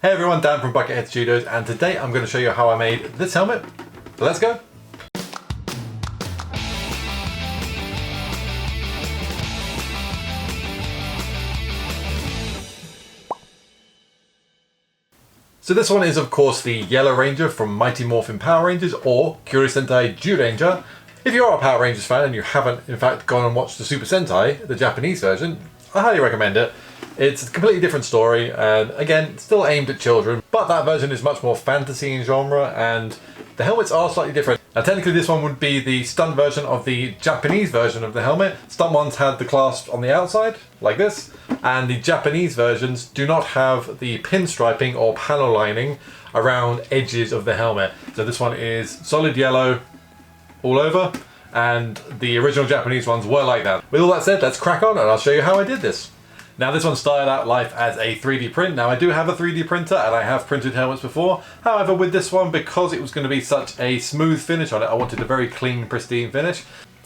Hey everyone, Dan from Buckethead Studios, and today I'm going to show you how I made this helmet. So let's go! So this one is of course the Yellow Ranger from Mighty Morphin Power Rangers, or Kyōryū Sentai Zyuranger. If you are a Power Rangers fan and you haven't in fact gone and watched the Super Sentai, the Japanese version, I highly recommend it. It's a completely different story, and again, still aimed at children, but that version is much more fantasy in genre, and the helmets are slightly different. Now technically this one would be the stunt version of the Japanese version of the helmet. Stunt ones had the clasps on the outside, like this, and the Japanese versions do not have the pinstriping or panel lining around edges of the helmet. So this one is solid yellow all over, and the original Japanese ones were like that. With all that said, let's crack on and I'll show you how I did this. Now this one started out life as a 3D print. Now I do have a 3D printer and I have printed helmets before. However, with this one, because it was going to be such a smooth finish on it, I wanted a very clean, pristine finish.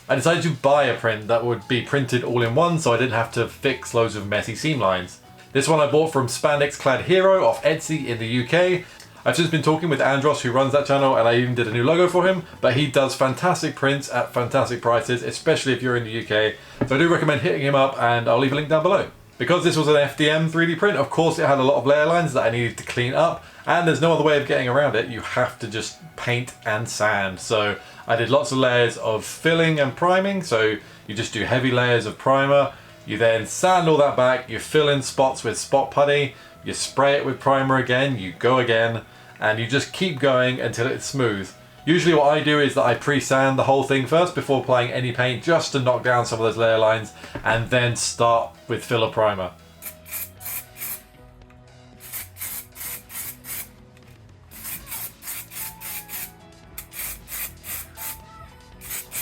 I decided to buy a print that would be printed all in one, so I didn't have to fix loads of messy seam lines. This one I bought from Spandex Clad Hero off Etsy in the UK. I've since been talking with Andros, who runs that channel, and I even did a new logo for him, but he does fantastic prints at fantastic prices, especially if you're in the UK. So I do recommend hitting him up, and I'll leave a link down below. Because this was an FDM 3D print, of course it had a lot of layer lines that I needed to clean up, and there's no other way of getting around it. You have to just paint and sand. So I did lots of layers of filling and priming, so you just do heavy layers of primer, you then sand all that back, you fill in spots with spot putty, you spray it with primer again, you go again, and you just keep going until it's smooth. Usually what I do is that I pre-sand the whole thing first before applying any paint, just to knock down some of those layer lines, and then start with filler primer.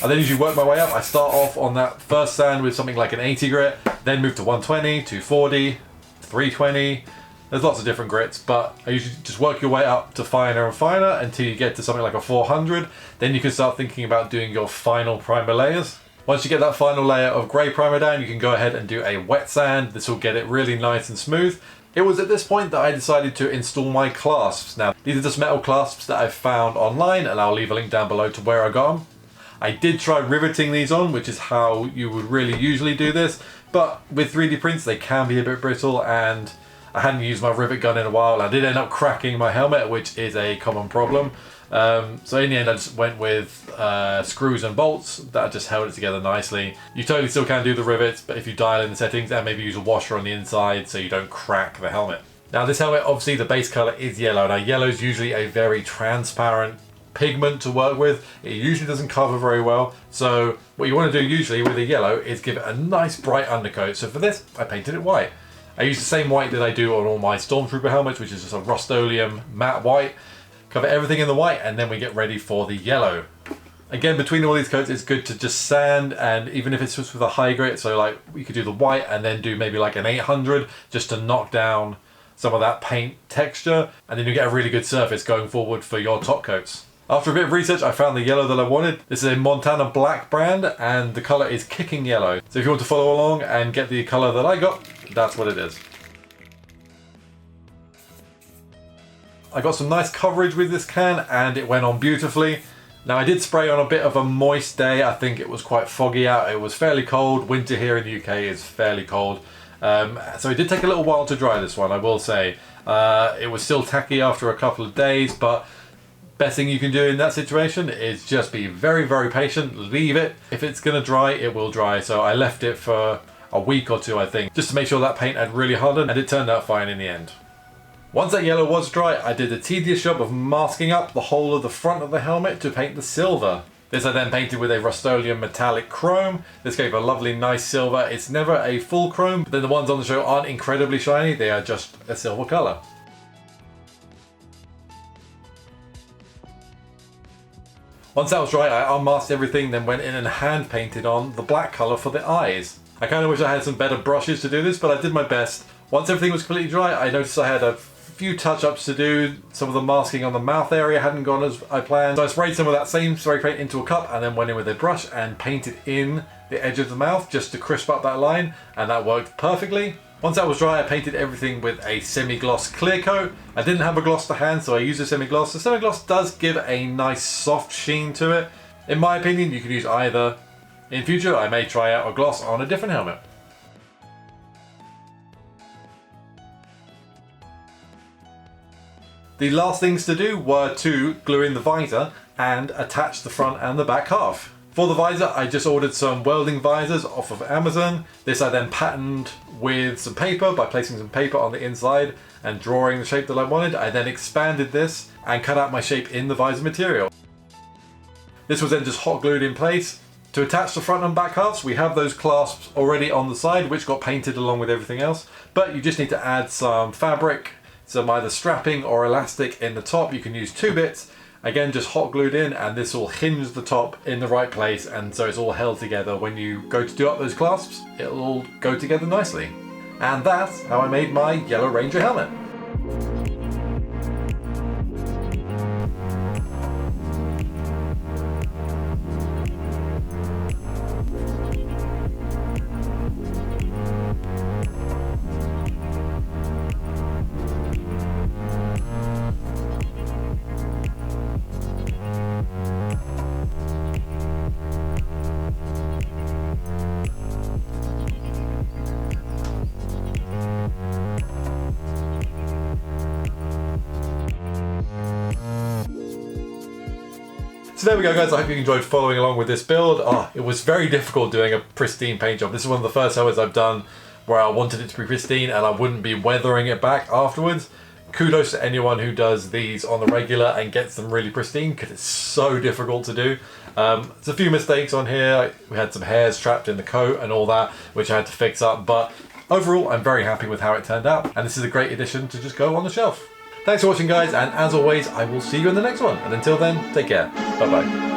I then usually work my way up. I start off on that first sand with something like an 80 grit, then move to 120, 240, 320. There's lots of different grits, but I usually just work your way up to finer and finer until you get to something like a 400. Then you can start thinking about doing your final primer layers. Once you get that final layer of grey primer down, you can go ahead and do a wet sand. This will get it really nice and smooth. It was at this point that I decided to install my clasps. Now, these are just metal clasps that I've found online, and I'll leave a link down below to where I got them. I did try riveting these on, which is how you would really usually do this, but with 3D prints they can be a bit brittle, and I hadn't used my rivet gun in a while. I did end up cracking my helmet, which is a common problem. So in the end I just went with screws and bolts that just held it together nicely. You totally still can do the rivets, but if you dial in the settings and maybe use a washer on the inside so you don't crack the helmet. Now this helmet, obviously the base colour is yellow. Now yellow is usually a very transparent pigment to work with. It usually doesn't cover very well. So what you want to do usually with a yellow is give it a nice bright undercoat. So for this, I painted it white. I use the same white that I do on all my Stormtrooper helmets, which is just a Rust-Oleum matte white. Cover everything in the white, and then we get ready for the yellow. Again, between all these coats, it's good to just sand, and even if it's just with a high grit, so like we could do the white and then do maybe like an 800 just to knock down some of that paint texture, and then you get a really good surface going forward for your top coats. After a bit of research, I found the yellow that I wanted. This is a Montana Black brand, and the colour is Kicking Yellow. So if you want to follow along and get the colour that I got, that's what it is. I got some nice coverage with this can, and it went on beautifully. Now I did spray on a bit of a moist day. I think it was quite foggy out. It was fairly cold. Winter here in the UK is fairly cold. So it did take a little while to dry this one, I will say. It was still tacky after a couple of days, but best thing you can do in that situation is just be very, very patient. Leave it. If it's going to dry, it will dry. So I left it for a week or two, I think, just to make sure that paint had really hardened, and it turned out fine in the end. Once that yellow was dry, I did the tedious job of masking up the whole of the front of the helmet to paint the silver. This I then painted with a Rust-Oleum metallic chrome. This gave a lovely nice silver. It's never a full chrome, but then the ones on the show aren't incredibly shiny, they are just a silver colour. Once that was dry, I unmasked everything, then went in and hand painted on the black colour for the eyes. I kind of wish I had some better brushes to do this, but I did my best. Once everything was completely dry, I noticed I had a few touch-ups to do. Some of the masking on the mouth area hadn't gone as I planned. So I sprayed some of that same spray paint into a cup and then went in with a brush and painted in the edge of the mouth just to crisp up that line, and that worked perfectly. Once that was dry, I painted everything with a semi-gloss clear coat. I didn't have a gloss to hand, so I used a semi-gloss. The semi-gloss does give a nice soft sheen to it. In my opinion, you could use either. In future, I may try out a gloss on a different helmet. The last things to do were to glue in the visor and attach the front and the back half. For the visor, I just ordered some welding visors off of Amazon. This I then patterned with some paper by placing some paper on the inside and drawing the shape that I wanted. I then expanded this and cut out my shape in the visor material. This was then just hot glued in place. To attach the front and back halves, we have those clasps already on the side, which got painted along with everything else. But you just need to add some fabric, some either strapping or elastic in the top. You can use 2 bits. Again, just hot glued in, and this will hinge the top in the right place, and so it's all held together. When you go to do up those clasps, it'll all go together nicely. And that's how I made my Yellow Ranger helmet. So there we go, guys. I hope you enjoyed following along with this build. It was very difficult doing a pristine paint job. This is one of the first helmets I've done where I wanted it to be pristine and I wouldn't be weathering it back afterwards. Kudos to anyone who does these on the regular and gets them really pristine, because it's so difficult to do. There's a few mistakes on here. We had some hairs trapped in the coat and all that, which I had to fix up. But overall, I'm very happy with how it turned out. And this is a great addition to just go on the shelf. Thanks for watching, guys, and as always, I will see you in the next one. And until then, take care. Bye-bye.